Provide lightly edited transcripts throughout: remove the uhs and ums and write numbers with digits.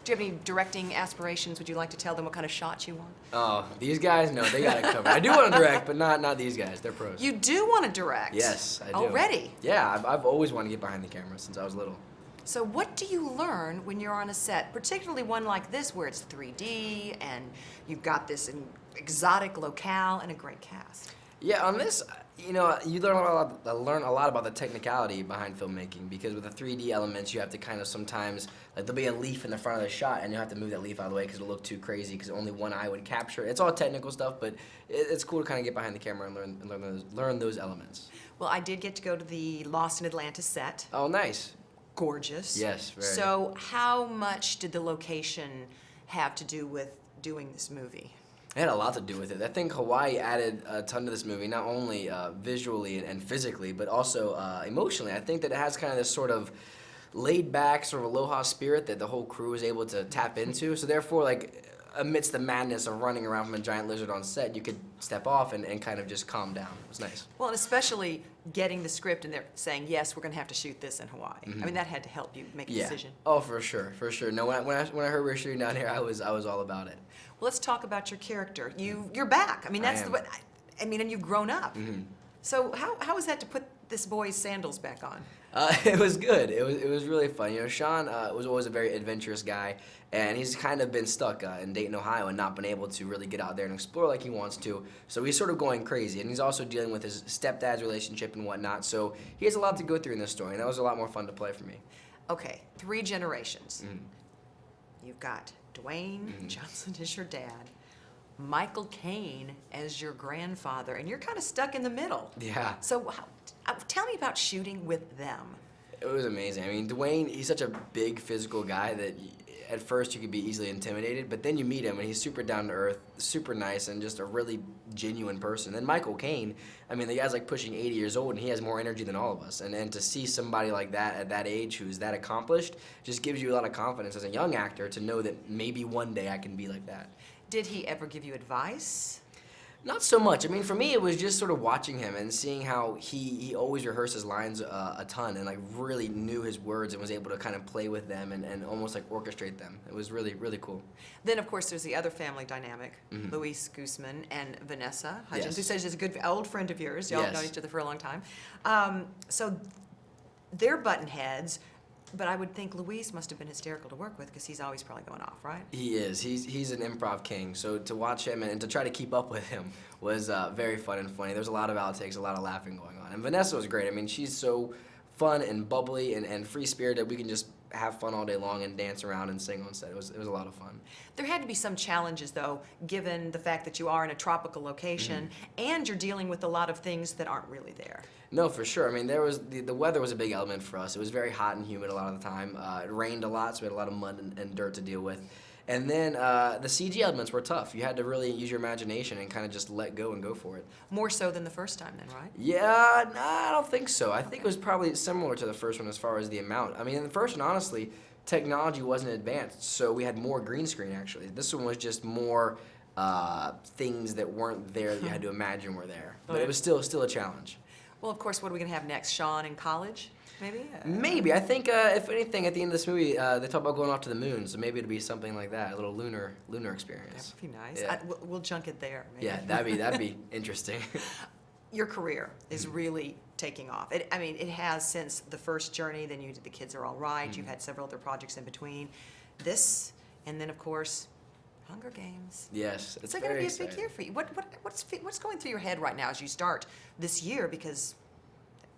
Do you have any directing aspirations? Would you like to tell them what kind of shots you want? Oh, these guys, no, they got it covered. I do want to direct, but not these guys. They're pros. You do want to direct? Yes, I do. Already? Yeah, I've always wanted to get behind the camera since I was little. So what do you learn when you're on a set, particularly one like this where it's 3D and you've got this exotic locale and a great cast? Yeah, on this, you know, you learn a lot about the technicality behind filmmaking, because with the 3D elements, you have to kind of sometimes, like, there'll be a leaf in the front of the shot, and you have to move that leaf out of the way because it'll look too crazy because only one eye would capture it. It's all technical stuff, but it's cool to kind of get behind the camera and learn those elements. Well, I did get to go to the Lost in Atlanta set. Oh, nice. Gorgeous. Yes, very. So how much did the location have to do with doing this movie? It had a lot to do with it. I think Hawaii added a ton to this movie, not only visually and physically, but also emotionally. I think that it has kind of this sort of laid-back, sort of aloha spirit that the whole crew is able to tap into. So therefore, like, amidst the madness of running around from a giant lizard on set, you could step off and kind of just calm down. It was nice. Well, and especially getting the script and they're saying, yes, we're going to have to shoot this in Hawaii. I mean, that had to help you make a decision. Oh, for sure, for sure. No, when I heard we were shooting down here, I was all about it. Well, let's talk about your character. You're back. I mean, that's the way. I mean, and you've grown up. So how was that to put this boy's sandals back on? It was good. It was really fun. You know, Sean was always a very adventurous guy, and he's kind of been stuck in Dayton, Ohio, and not been able to really get out there and explore like he wants to. So he's sort of going crazy, and he's also dealing with his stepdad's relationship and whatnot. So he has a lot to go through in this story, and that was a lot more fun to play for me. Okay, 3 generations. You've got Dwayne Johnson as your dad, Michael Caine as your grandfather, and you're kind of stuck in the middle. Yeah. So tell me about shooting with them. It was amazing. I mean, Dwayne, he's such a big physical guy that at first you could be easily intimidated, but then you meet him and he's super down to earth, super nice, and just a really genuine person. And Michael Caine, I mean, the guy's like pushing 80 years old and he has more energy than all of us. And to see somebody like that at that age who's that accomplished just gives you a lot of confidence as a young actor to know that maybe one day I can be like that. Did he ever give you advice? Not so much. I mean, for me, it was just sort of watching him and seeing how he always rehearsed his lines a ton and like really knew his words and was able to kind of play with them and almost like orchestrate them. It was really, really cool. Then, of course, there's the other family dynamic, Luis Guzman and Vanessa Hutcherson, Yes. who says is a good old friend of yours. Y'all have known Yes. each other for a long time. So they're button heads. But I would think Luis must have been hysterical to work with because he's always probably going off, right? He is. He's an improv king. So to watch him and to try to keep up with him was very fun and funny. There's a lot of outtakes, a lot of laughing going on. And Vanessa was great. I mean, she's so fun and bubbly and free-spirited. We can just have fun all day long and dance around and sing on set. It was a lot of fun. There had to be some challenges, though, given the fact that you are in a tropical location and you're dealing with a lot of things that aren't really there. No, for sure. I mean, there was the weather was a big element for us. It was very hot and humid a lot of the time. It rained a lot, so we had a lot of mud and dirt to deal with. And then the CG elements were tough. You had to really use your imagination and kind of just let go and go for it. More so than the first time, then, right? Yeah, no, I don't think so. I think it was probably similar to the first one as far as the amount. I mean, in the first one, honestly, technology wasn't advanced, so we had more green screen, actually. This one was just more things that weren't there that you had to imagine were there. But it was still a challenge. Well, of course, what are we going to have next? Sean in college, maybe? Maybe. I think, if anything, at the end of this movie, they talk about going off to the moon, so maybe it'd be something like that, a little lunar experience. That would be nice. Yeah. We'll junk it there. Maybe. Yeah, that'd be interesting. Your career is really taking off. It has since the first Journey, then you did The Kids Are All Right, you've had several other projects in between. This, and then, of course, Hunger Games. Yes, it's going to be a big year for you. What's going through your head right now as you start this year, because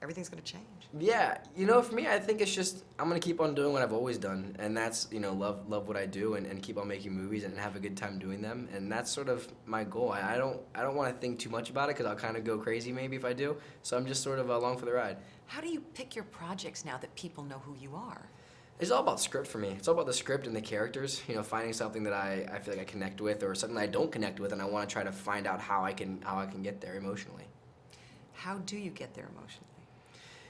everything's going to change? Yeah, you know, for me, I think it's just I'm gonna keep on doing what I've always done, and that's, you know, love what I do and keep on making movies and have a good time doing them, and that's sort of my goal. I don't want to think too much about it because I'll kind of go crazy maybe if I do. So I'm just sort of along for the ride. How do you pick your projects now that people know who you are? It's all about script for me. It's all about the script and the characters. You know, finding something that I feel like I connect with, or something that I don't connect with, and I want to try to find out how I can get there emotionally. How do you get there emotionally?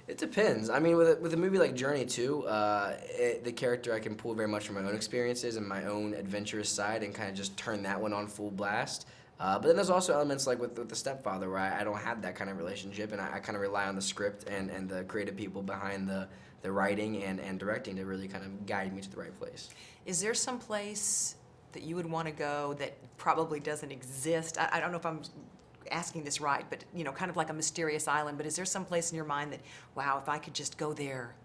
It depends. I mean, with a movie like Journey too, the character I can pull very much from my own experiences and my own adventurous side, and kind of just turn that one on full blast. But then there's also elements like with the stepfather where I don't have that kind of relationship, and I kind of rely on the script and the creative people behind the the writing and directing to really kind of guide me to the right place. Is there some place that you would want to go that probably doesn't exist? I don't know if I'm asking this right, but kind of like a mysterious island. But is there some place in your mind that, wow, if I could just go there?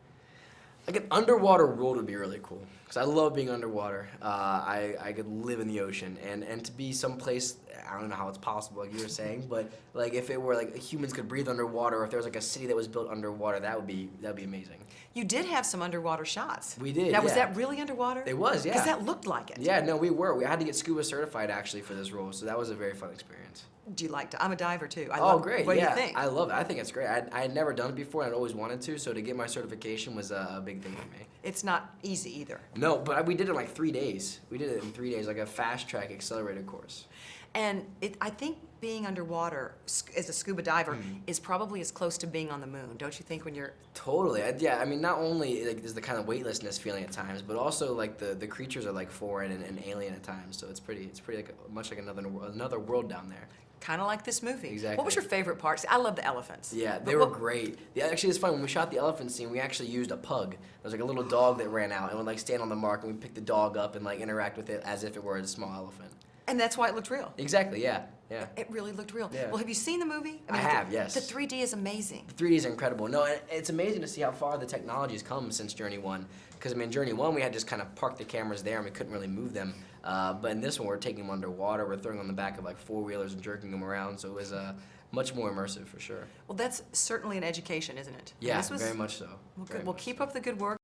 Like an underwater world would be really cool because I love being underwater. I could live in the ocean and to be someplace, I don't know how it's possible, like you were saying, but like if it were like humans could breathe underwater, or if there was like a city that was built underwater, that'd be amazing. You did have some underwater shots. We did. Now, was yeah. that really underwater? It was, yeah. Because that looked like it. Yeah, no, we were. We had to get scuba certified actually for this role, so that was a very fun experience. Do you like to? I'm a diver too. Great. What yeah. do you think? I love it. I think it's great. I had never done it before, and I'd always wanted to, so to get my certification was a big thing for me. It's not easy either. No, but we did it in like 3 days. We did it in 3 days, like a fast track accelerated course. And I think being underwater as a scuba diver is probably as close to being on the moon, don't you think, when you're... Totally. Yeah, I mean, not only like there's the kind of weightlessness feeling at times, but also like the creatures are like foreign and alien at times, so it's pretty like much like another world down there. Kind of like this movie. Exactly. What was your favorite part? See, I love the elephants. Yeah, they were great. Yeah, actually, it's funny. When we shot the elephant scene, we actually used a pug. There was like a little dog that ran out and would like stand on the mark, and we pick the dog up and like interact with it as if it were a small elephant. And that's why it looked real. Exactly. Yeah. Yeah. It really looked real. Yeah. Well, have you seen the movie? I have, yes. The 3D is amazing. The 3D is incredible. No, it's amazing to see how far the technology has come since Journey 1. Because, I mean, Journey 1, we had just kind of parked the cameras there and we couldn't really move them. But in this one, we're taking them underwater. We're throwing them on the back of, like, four-wheelers and jerking them around. So it was much more immersive, for sure. Well, that's certainly an education, isn't it? Yeah, very much so. Well, good. Well, keep up the good work.